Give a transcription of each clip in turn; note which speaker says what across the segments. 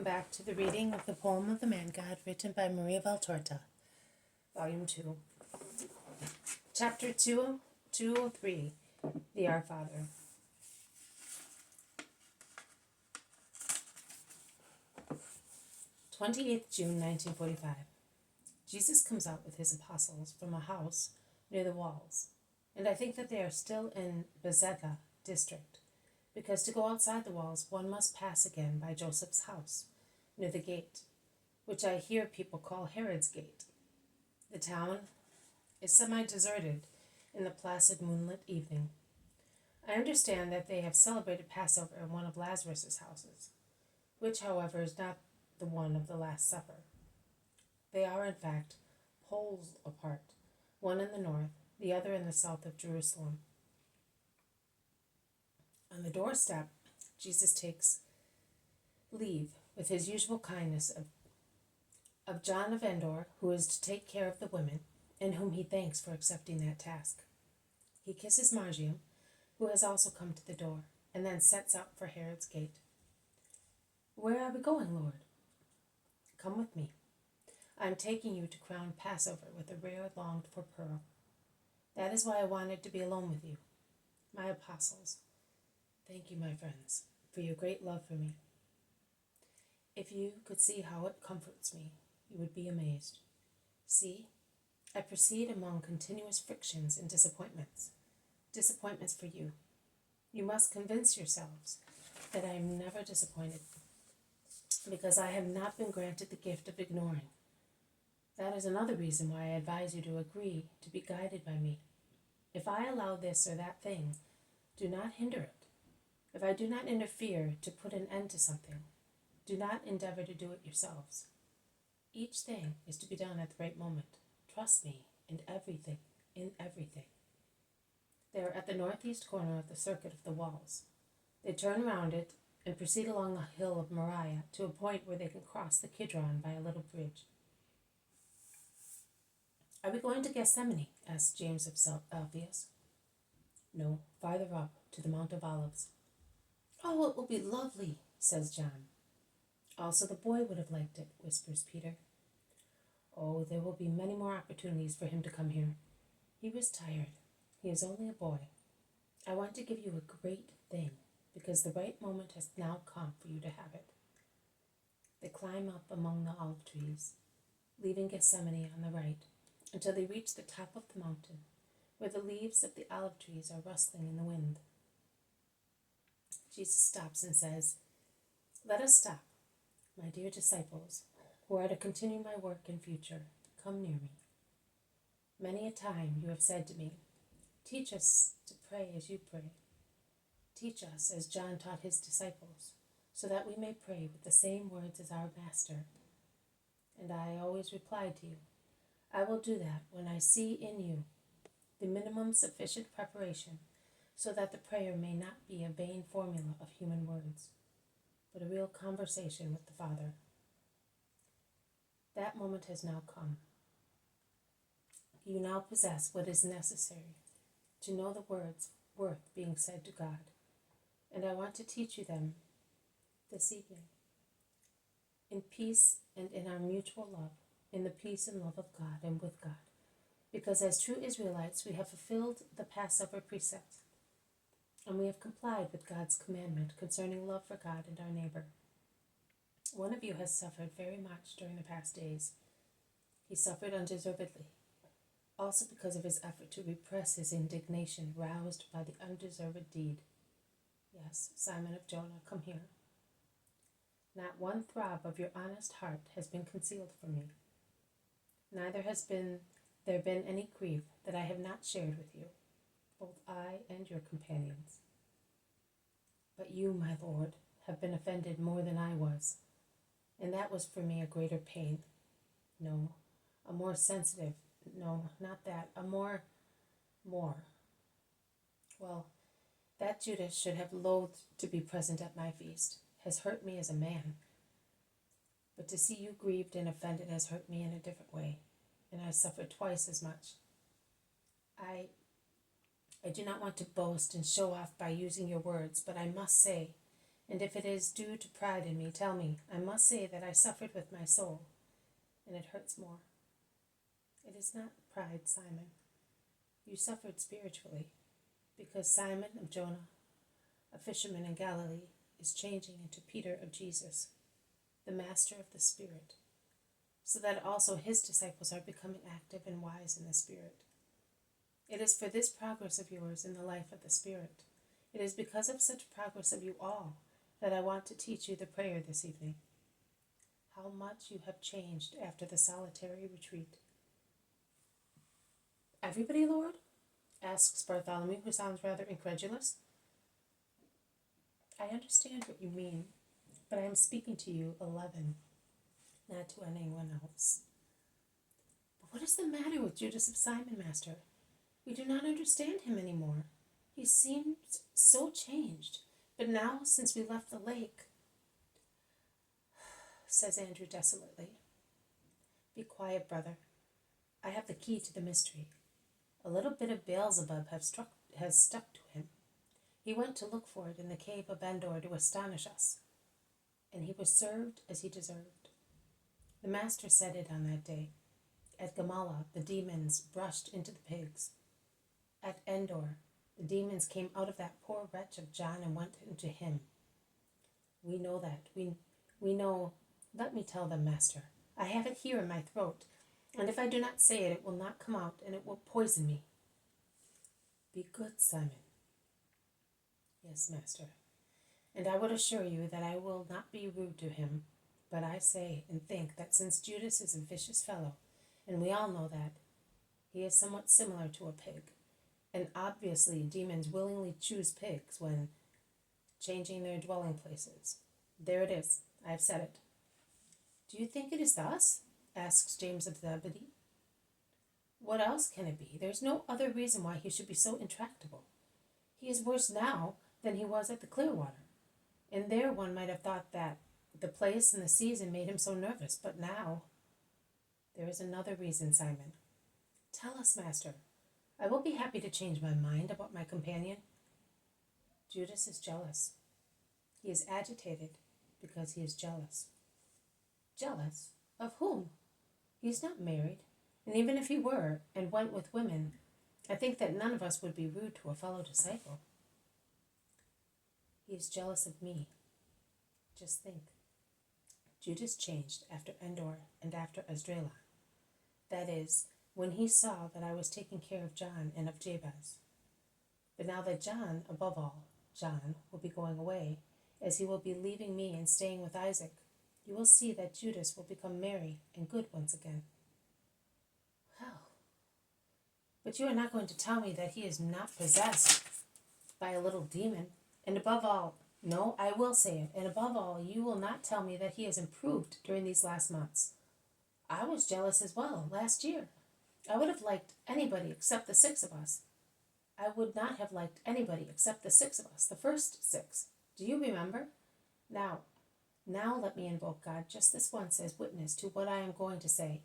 Speaker 1: Welcome back to the reading of the poem of the Man God written by Maria Valtorta, Volume 2. Chapter 203, The Our Father. June 28th, 1945. Jesus comes out with his apostles from a house near the walls, and I think that they are still in Bezetha district, because to go outside the walls one must pass again by Joseph's house, near the gate, which I hear people call Herod's Gate. The town is semi-deserted in the placid moonlit evening. I understand that they have celebrated Passover in one of Lazarus's houses, which, however, is not the one of the Last Supper. They are, in fact, poles apart, one in the north, the other in the south of Jerusalem. On the doorstep, Jesus takes leave with his usual kindness of John of Endor, who is to take care of the women, and whom he thanks for accepting that task. He kisses Margium, who has also come to the door, and then sets out for Herod's Gate. "Where are we going, Lord?" "Come with me. I am taking you to crown Passover with a rare longed-for pearl. That is why I wanted to be alone with you. My apostles, thank you, my friends, for your great love for me. If you could see how it comforts me, you would be amazed. See, I proceed among continuous frictions and disappointments for you. You must convince yourselves that I am never disappointed, because I have not been granted the gift of ignoring. That is another reason why I advise you to agree to be guided by me. If I allow this or that thing, do not hinder it. If I do not interfere to put an end to something, do not endeavor to do it yourselves. Each thing is to be done at the right moment. Trust me in everything. They are at the northeast corner of the circuit of the walls. They turn round it and proceed along the hill of Moriah to a point where they can cross the Kidron by a little bridge. "Are we going to Gethsemane?" asked James of Alphaeus. "No, farther up, to the Mount of Olives." "Oh, it will be lovely," says John. "Also the boy would have liked it," whispers Peter. "Oh, there will be many more opportunities for him to come here. He was tired. He is only a boy. I want to give you a great thing, because the right moment has now come for you to have it." They climb up among the olive trees, leaving Gethsemane on the right, until they reach the top of the mountain, where the leaves of the olive trees are rustling in the wind. Jesus stops and says, "Let us stop. My dear disciples, who are to continue my work in future, come near me. Many a time you have said to me, 'Teach us to pray as you pray. Teach us as John taught his disciples, so that we may pray with the same words as our Master.' And I always replied to you, 'I will do that when I see in you the minimum sufficient preparation, so that the prayer may not be a vain formula of human words, but a real conversation with the Father.' That moment has now come. You now possess what is necessary to know the words worth being said to God, and I want to teach you them this evening. In peace and in our mutual love, in the peace and love of God and with God, because as true Israelites we have fulfilled the Passover precepts, and we have complied with God's commandment concerning love for God and our neighbor. One of you has suffered very much during the past days. He suffered undeservedly, also because of his effort to repress his indignation roused by the undeserved deed. Yes, Simon of Jonah, come here. Not one throb of your honest heart has been concealed from me. Neither has there been any grief that I have not shared with you, both I and your companions. But you, my Lord, have been offended more than I was, and that was for me a greater pain. No, a more sensitive, no, not that, a more. Well, that Judas should have loathed to be present at my feast has hurt me as a man, but to see you grieved and offended has hurt me in a different way, and I suffered twice as much. I do not want to boast and show off by using your words, but I must say And if it is due to pride in me, tell me. I must say that I suffered with my soul, and it hurts more. It is not pride, Simon. You suffered spiritually, because Simon of Jonah, a fisherman in Galilee, is changing into Peter of Jesus, the master of the Spirit, so that also his disciples are becoming active and wise in the Spirit. It is for this progress of yours in the life of the Spirit. It is because of such progress of you all that I want to teach you the prayer this evening. How much you have changed after the solitary retreat. Everybody, Lord? Asks Bartholomew, who sounds rather incredulous. I understand what you mean, but I am speaking to you, 11, not to anyone else. But what is the matter with Judas of Simon, Master? We do not understand him anymore. He seems so changed, but now, since we left the lake, says Andrew desolately. Be quiet, brother. I have the key to the mystery. A little bit of Beelzebub has stuck to him. He went to look for it in the cave of Endor to astonish us, and he was served as he deserved. The Master said it on that day. At Gamala, the demons brushed into the pigs. At Endor, the demons came out of that poor wretch of John and went into him. We know that. We know. Let me tell them, Master. I have it here in my throat, and if I do not say it, it will not come out, and it will poison me. Be good, Simon. Yes, Master. And I would assure you that I will not be rude to him, but I say and think that since Judas is a vicious fellow, and we all know that, he is somewhat similar to a pig, and obviously demons willingly choose pigs when changing their dwelling places. There it is. I have said it. Do you think it is thus? Asks James of Zebedee. What else can it be? There's no other reason why he should be so intractable. He is worse now than he was at the Clearwater. And there one might have thought that the place and the season made him so nervous, but now there is another reason, Simon. Tell us, Master. I will be happy to change my mind about my companion. Judas is jealous. He is agitated because he is jealous. Jealous? Of whom? He is not married, and even if he were, and went with women, I think that none of us would be rude to a fellow disciple. He is jealous of me. Just think. Judas changed after Endor and after Esdraelon. That is, when he saw that I was taking care of John and of Jabez. But now that John, above all, John, will be going away, as he will be leaving me and staying with Isaac, you will see that Judas will become merry and good once again. Well, but you are not going to tell me that he is not possessed by a little demon, and above all, no, I will say it, and above all, you will not tell me that he has improved during these last months. I was jealous as well last year. I would have liked anybody except the 6 of us. I would not have liked anybody except the 6 of us, the first 6. Do you remember? Now let me invoke God just this once as witness to what I am going to say.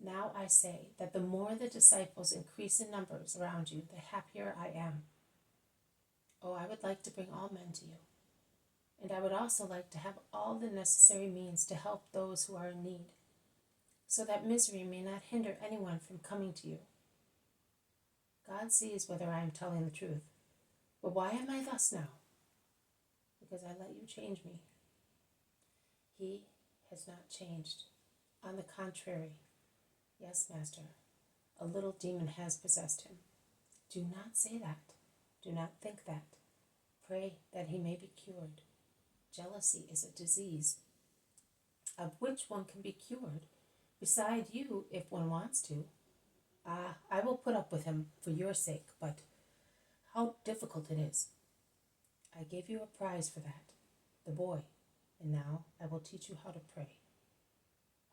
Speaker 1: Now I say that the more the disciples increase in numbers around you, the happier I am. Oh, I would like to bring all men to you. And I would also like to have all the necessary means to help those who are in need, so that misery may not hinder anyone from coming to you. God sees whether I am telling the truth. But why am I thus now? Because I let you change me. He has not changed. On the contrary, yes, Master, a little demon has possessed him. Do not say that. Do not think that. Pray that he may be cured. Jealousy is a disease of which one can be cured, beside you if one wants to. I will put up with him for your sake, but how difficult it is. I gave you a prize for that, the boy, and now I will teach you how to pray.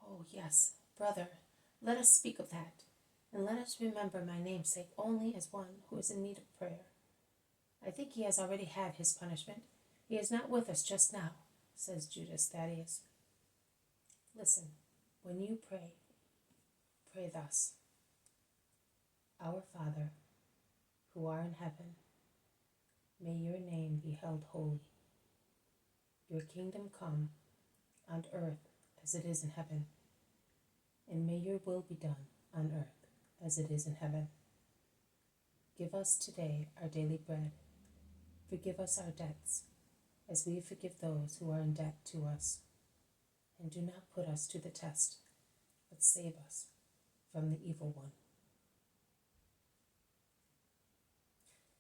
Speaker 1: Oh, yes, brother, let us speak of that, and let us remember my namesake only as one who is in need of prayer. I think he has already had his punishment. He is not with us just now, says Judas Thaddeus. Listen, when you pray, pray thus. Our Father, who art in heaven, may your name be held holy. Your kingdom come on earth as it is in heaven, and may your will be done on earth as it is in heaven. Give us today our daily bread. Forgive us our debts, as we forgive those who are in debt to us. And do not put us to the test, but save us from the evil one.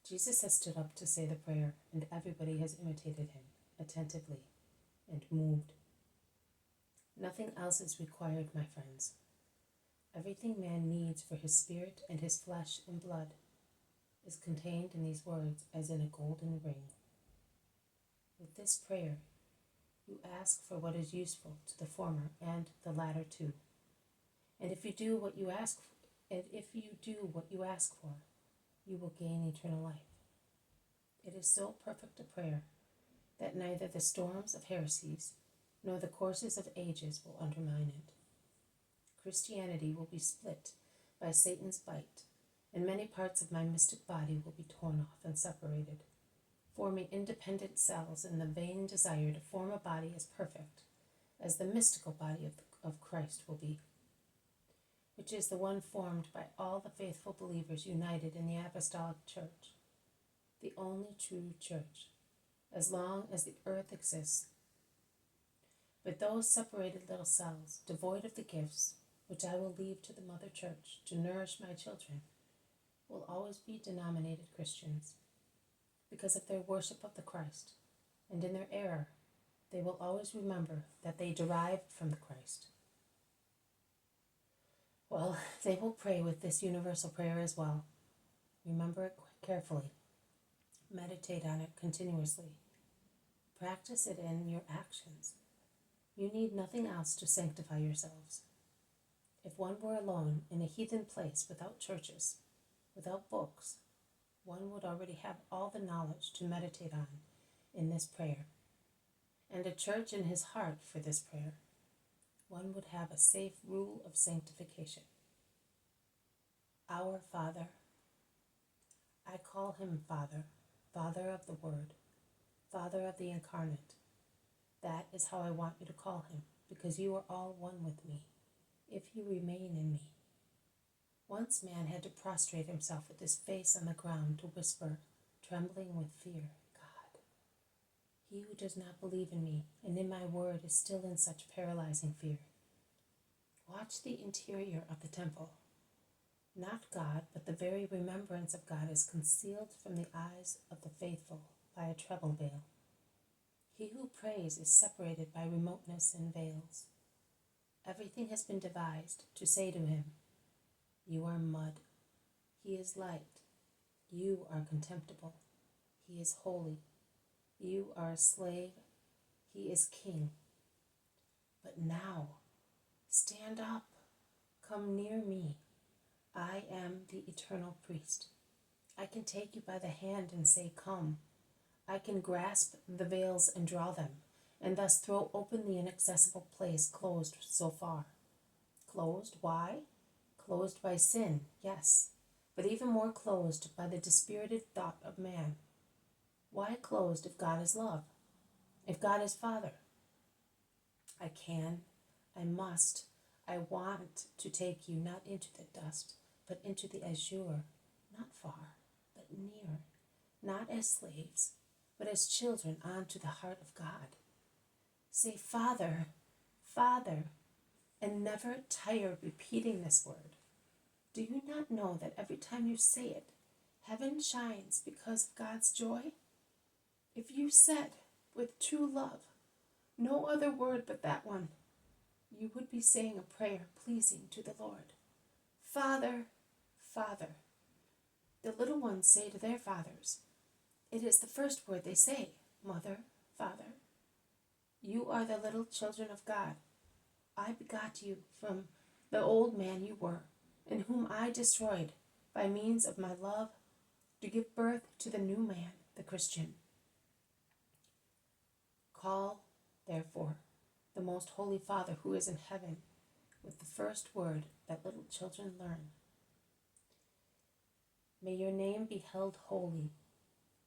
Speaker 1: Jesus has stood up to say the prayer, and everybody has imitated him attentively and moved. Nothing else is required, my friends. Everything man needs for his spirit and his flesh and blood is contained in these words as in a golden ring. With this prayer, you ask for what is useful to the former and the latter too. And if you do what you ask for, you will gain eternal life. It is so perfect a prayer that neither the storms of heresies nor the courses of ages will undermine it. Christianity will be split by Satan's bite, and many parts of my mystic body will be torn off and separated, forming independent cells in the vain desire to form a body as perfect as the mystical body of Christ will be, which is the one formed by all the faithful believers united in the Apostolic Church, the only true church, as long as the earth exists. But those separated little cells, devoid of the gifts which I will leave to the Mother Church to nourish my children, will always be denominated Christians, because of their worship of the Christ, and in their error, they will always remember that they derived from the Christ. Well, they will pray with this universal prayer as well. Remember it carefully. Meditate on it continuously. Practice it in your actions. You need nothing else to sanctify yourselves. If one were alone in a heathen place without churches, without books, one would already have all the knowledge to meditate on in this prayer, and a church in his heart for this prayer. One would have a safe rule of sanctification. Our Father. I call him Father, Father of the Word, Father of the Incarnate. That is how I want you to call him, because you are all one with me, if you remain in me. Once man had to prostrate himself with his face on the ground to whisper, trembling with fear, God, he who does not believe in me and in my word is still in such paralyzing fear. Watch the interior of the temple. Not God, but the very remembrance of God is concealed from the eyes of the faithful by a treble veil. He who prays is separated by remoteness and veils. Everything has been devised to say to him, you are mud. He is light. You are contemptible. He is holy. You are a slave. He is king. But now, stand up. Come near me. I am the eternal priest. I can take you by the hand and say, come. I can grasp the veils and draw them, and thus throw open the inaccessible place closed so far. Closed? Why? Closed by sin, yes, but even more closed by the dispirited thought of man. Why closed if God is love? If God is Father? I can, I must, I want to take you not into the dust, but into the azure, not far, but near, not as slaves, but as children onto the heart of God. Say, Father, Father, and never tire repeating this word. Do you not know that every time you say it, heaven shines because of God's joy? If you said, with true love, no other word but that one, you would be saying a prayer pleasing to the Lord. Father, Father. The little ones say to their fathers, it is the first word they say, Mother, Father. You are the little children of God. I begot you from the old man you were, and whom I destroyed by means of my love to give birth to the new man, the Christian. Call, therefore, the most holy Father who is in heaven with the first word that little children learn. May your name be held holy,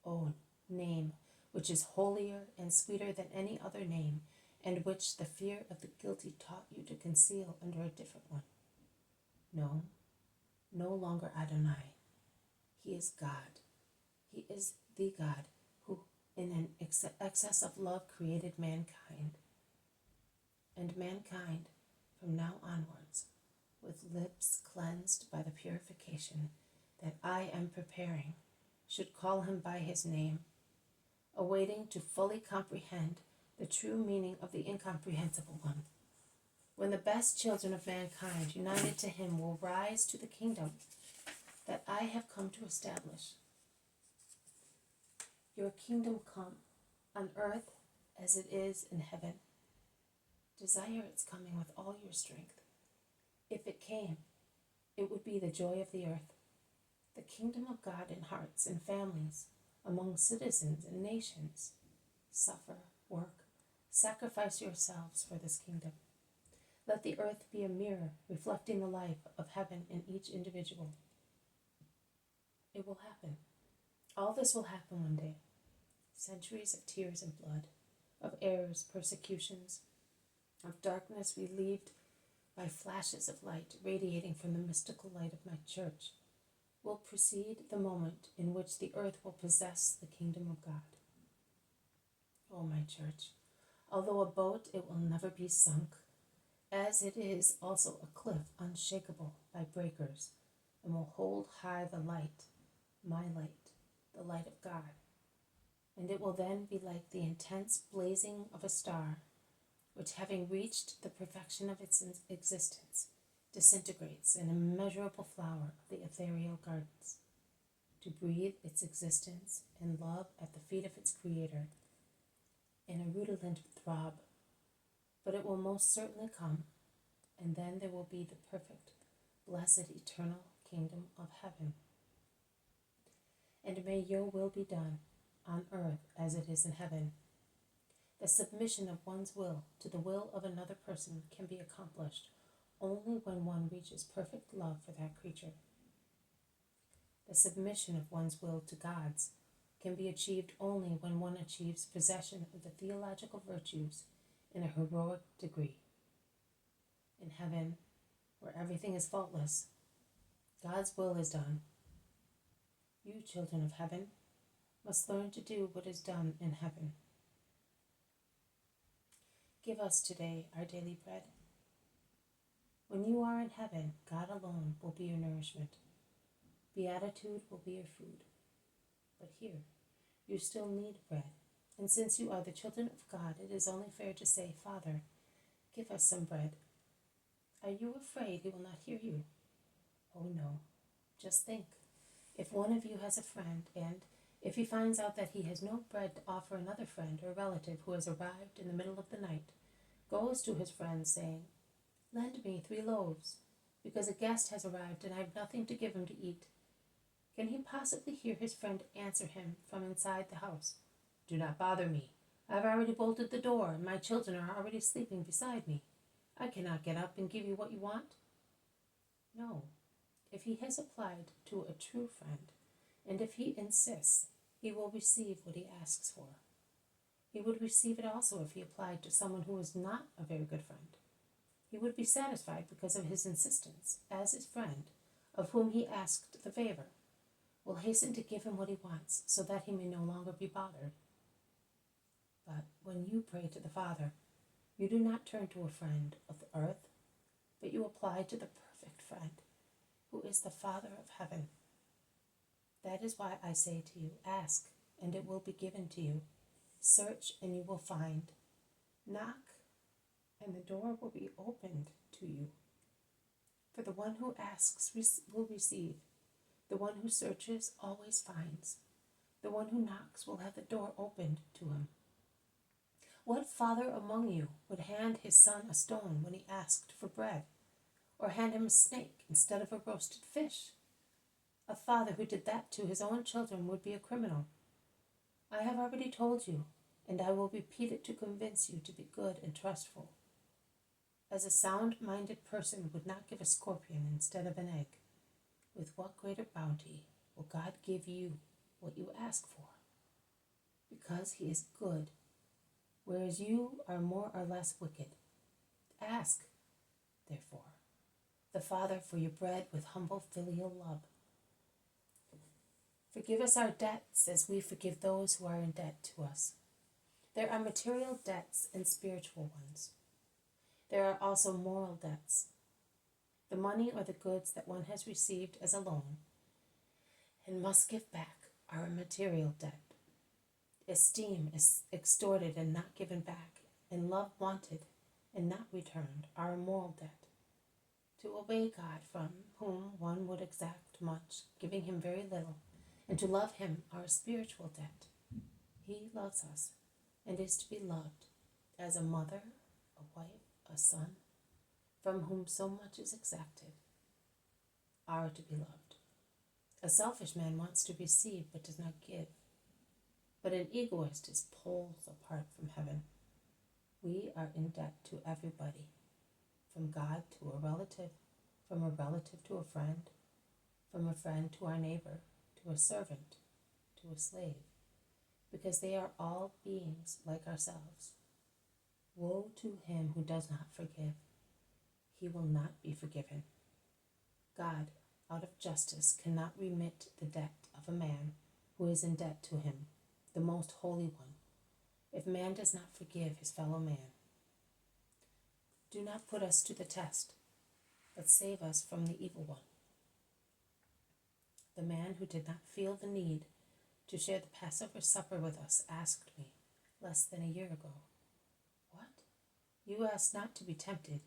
Speaker 1: O name, which is holier and sweeter than any other name, and which the fear of the guilty taught you to conceal under a different one. No, no longer Adonai. He is God. He is the God who, in an excess of love, created mankind. And mankind, from now onwards, with lips cleansed by the purification that I am preparing, should call him by his name, awaiting to fully comprehend the true meaning of the incomprehensible one. When the best children of mankind, united to him, will rise to the kingdom that I have come to establish. Your kingdom come, on earth as it is in heaven. Desire its coming with all your strength. If it came, it would be the joy of the earth, the kingdom of God in hearts and families, among citizens and nations. Suffer, work, sacrifice yourselves for this kingdom. Let the earth be a mirror reflecting the life of heaven in each individual. It will happen. All this will happen one day. Centuries of tears and blood, of errors, persecutions, of darkness relieved by flashes of light radiating from the mystical light of my church, will precede the moment in which the earth will possess the kingdom of God. O my church, although a boat, it will never be sunk, as it is also a cliff unshakable by breakers, and will hold high the light, my light, the light of God. And it will then be like the intense blazing of a star, which, having reached the perfection of its existence, disintegrates an immeasurable flower of the ethereal gardens, to breathe its existence and love at the feet of its Creator in a rutilant throb. But it will most certainly come, and then there will be the perfect, blessed, eternal kingdom of heaven. And may your will be done, on earth as it is in heaven. The submission of one's will to the will of another person can be accomplished only when one reaches perfect love for that creature. The submission of one's will to God's can be achieved only when one achieves possession of the theological virtues in a heroic degree. In heaven, where everything is faultless, God's will is done. You, children of heaven, must learn to do what is done in heaven. Give us today our daily bread. When you are in heaven, God alone will be your nourishment. Beatitude will be your food. But here, you still need bread. And since you are the children of God, it is only fair to say, Father, give us some bread. Are you afraid he will not hear you? Oh no. Just think. If one of you has a friend, and if he finds out that he has no bread to offer another friend or relative who has arrived in the middle of the night, goes to his friend saying, Lend me 3 loaves, because a guest has arrived and I have nothing to give him to eat. Can he possibly hear his friend answer him from inside the house, Do not bother me. I have already bolted the door, and my children are already sleeping beside me. I cannot get up and give you what you want? No. If he has applied to a true friend, and if he insists, he will receive what he asks for. He would receive it also if he applied to someone who was not a very good friend. He would be satisfied because of his insistence, as his friend, of whom he asked the favor, will hasten to give him what he wants, so that he may no longer be bothered. But when you pray to the Father, you do not turn to a friend of the earth, but you apply to the perfect friend, who is the Father of heaven. That is why I say to you, ask, and it will be given to you. Search, and you will find. Knock, and the door will be opened to you. For the one who asks will receive. The one who searches always finds. The one who knocks will have the door opened to him. What father among you would hand his son a stone when he asked for bread, or hand him a snake instead of a roasted fish? A father who did that to his own children would be a criminal. I have already told you, and I will repeat it to convince you to be good and trustful. As a sound-minded person would not give a scorpion instead of an egg, with what greater bounty will God give you what you ask for? because he is good, whereas you are more or less wicked. Ask, therefore, the Father for your bread with humble filial love. Forgive us our debts as we forgive those who are in debt to us. There are material debts and spiritual ones. There are also moral debts. The money or the goods that one has received as a loan and must give back are a material debt. Esteem is extorted and not given back, and love wanted and not returned are a moral debt. To obey God, from whom one would exact much, giving him very little, and to love him are a spiritual debt. He loves us and is to be loved, as a mother, a wife, a son, from whom so much is exacted, are to be loved. A selfish man wants to receive but does not give, but an egoist is poles apart from heaven. We are in debt to everybody, from God to a relative, from a relative to a friend, from a friend to our neighbor, to a servant, to a slave, because they are all beings like ourselves. Woe to him who does not forgive. He will not be forgiven. God, out of justice, cannot remit the debt of a man who is in debt to him, the most holy one, if man does not forgive his fellow man. Do not put us to the test, but save us from the evil one. The man who did not feel the need to share the Passover supper with us asked me, less than a year ago, "What? You asked not to be tempted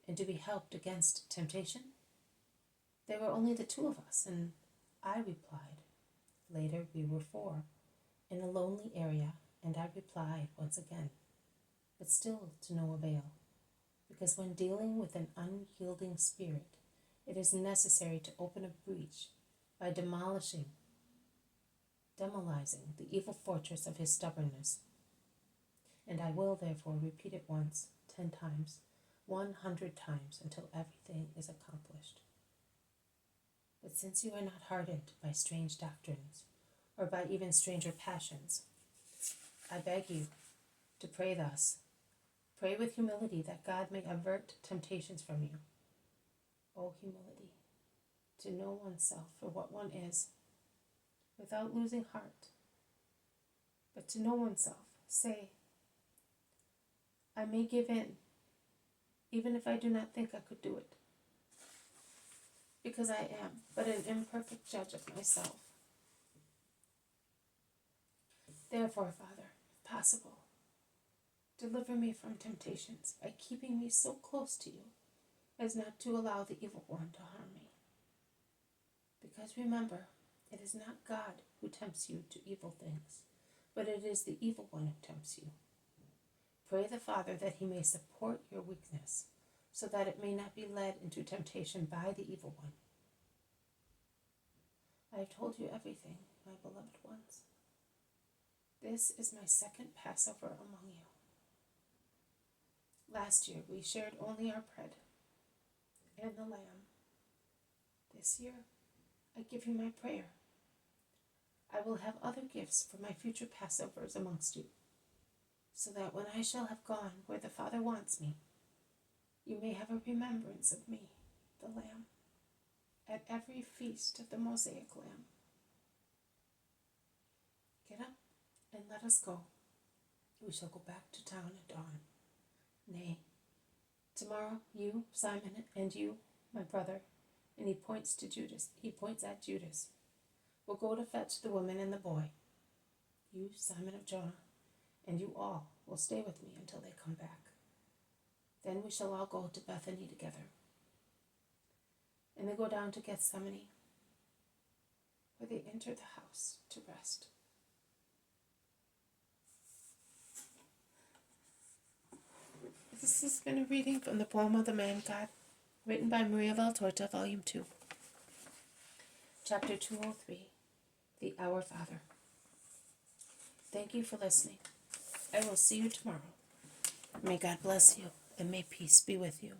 Speaker 1: and to be helped against temptation?" There were only the two of us, and I replied. Later we were four, in a lonely area, and I replied once again, but still to no avail, because when dealing with an unyielding spirit, it is necessary to open a breach by demolizing the evil fortress of his stubbornness. And I will therefore repeat it once, 10 times, 100 times, until everything is accomplished. But since you are not hardened by strange doctrines, or by even stranger passions, I beg you to pray thus. Pray with humility that God may avert temptations from you. O humility, to know oneself for what one is, without losing heart, but to know oneself. Say, I may give in, even if I do not think I could do it, because I am but an imperfect judge of myself. Therefore, Father, if possible, deliver me from temptations by keeping me so close to you as not to allow the evil one to harm me. Because remember, it is not God who tempts you to evil things, but it is the evil one who tempts you. Pray the Father that he may support your weakness, so that it may not be led into temptation by the evil one. I have told you everything, my beloved ones. This is my second Passover among you. Last year we shared only our bread and the lamb. This year I give you my prayer. I will have other gifts for my future Passovers amongst you, so that when I shall have gone where the Father wants me, you may have a remembrance of me, the Lamb, at every feast of the Mosaic Lamb. Get up and let us go. We shall go back to town at dawn. Nay, tomorrow you, Simon, and you, my brother, and he points at Judas, will go to fetch the woman and the boy. You, Simon of Jonah, and you all will stay with me until they come back. Then we shall all go to Bethany together. And they go down to Gethsemane, where they enter the house to rest. This has been a reading from the poem of the Man God, written by Maria Valtorta, Volume 2. Chapter 203, The Our Father. Thank you for listening. I will see you tomorrow. May God bless you, and may peace be with you.